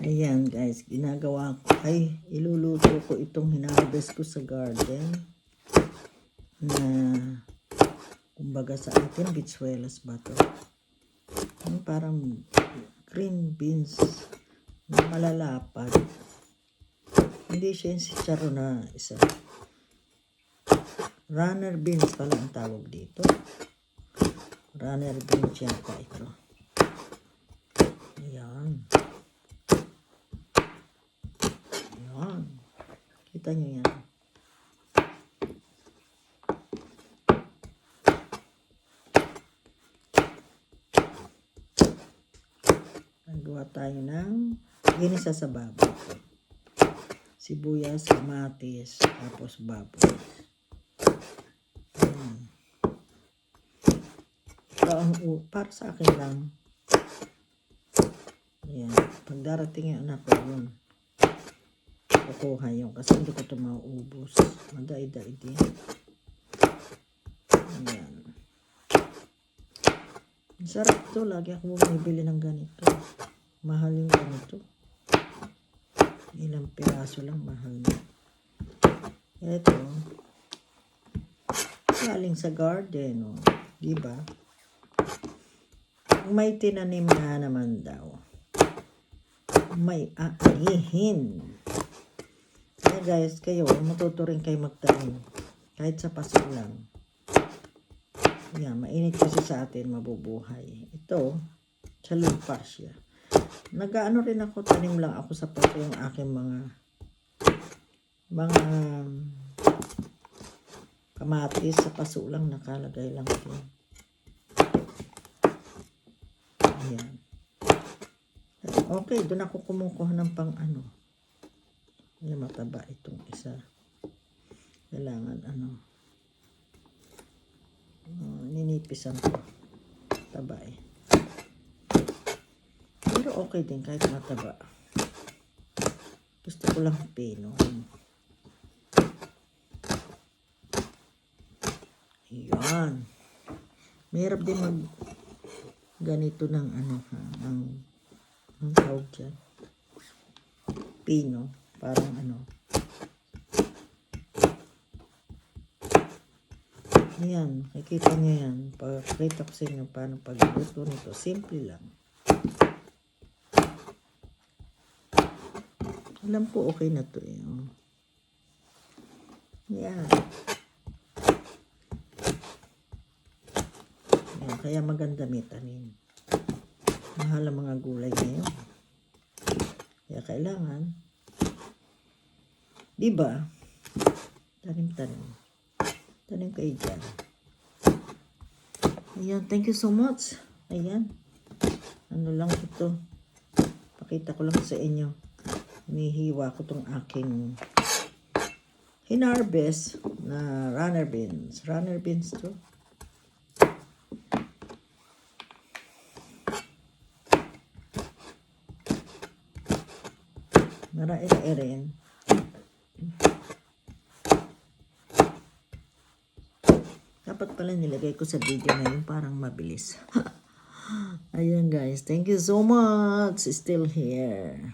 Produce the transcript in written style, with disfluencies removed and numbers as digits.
Ayan guys, ginagawa ko ay iluluto ko itong hinarvest ko sa garden na kumbaga sa atin bitsuelas ba to? Parang green beans na malalapad. Hindi siya yung sitsaro na isa. Runner beans pala ang tawag dito. Runner beans yata ito. Ayan. Ayan. Kita nyo yan. Nagawa tayo ng ginisa sa baboy. Sibuyas, kamatis, tapos baboy. Ayan. Para sa akin lang. Ayan. Pag darating yung anak ko yun, kukuha yun. Kasi hindi ko ito mauubos. Madaid-daid din. Ayan. Sarap ito. Lagi ako bumibili ng ganito. Mahal yung ganito. Ilang piraso lang mahal na. Ito. Galing sa garden. Oh. Diba? May tinanim na naman daw. May aanihin. Kaya guys, kayo, matuto rin kayo magtanim. Kahit sa paso lang. Yan, mainit kasi sa atin, mabubuhay. Ito, sa lupa siya. Nag-ano rin ako, tanim lang ako sa paso yung aking mga kamatis sa paso lang, nakalagay lang ito. Ayan. Okay, doon ako kumukuha ng pang ano. Ayan, mataba itong isa. Kailangan ano. Ninipisan ko. Taba eh. Pero okay din kahit mataba. Gusto ko lang pino. Ayan. Mahirap din mag ganito ng ano ha. Ang tawag dyan. Pino. Parang ano. Ayan. Nakikita nyo yan. Pakita ko sa inyo paano pagluto nito. Simple lang. Alam ko okay na to eh. Ayan. Ayan. Kaya maganda may tanim. Mahal ang mga gulay ngayon. Kaya kailangan. Diba? Tanim-tanim. Tanim kayo dyan. Ayan. Thank you so much. Ayan. Ano lang ito. Pakita ko lang sa inyo. Hinihiwa ko tong aking hinarvest na runner beans. Runner beans to. Naraira rin. Dapat pala nilagay ko sa video na yun parang mabilis. Ayan guys. Thank you so much. Still here.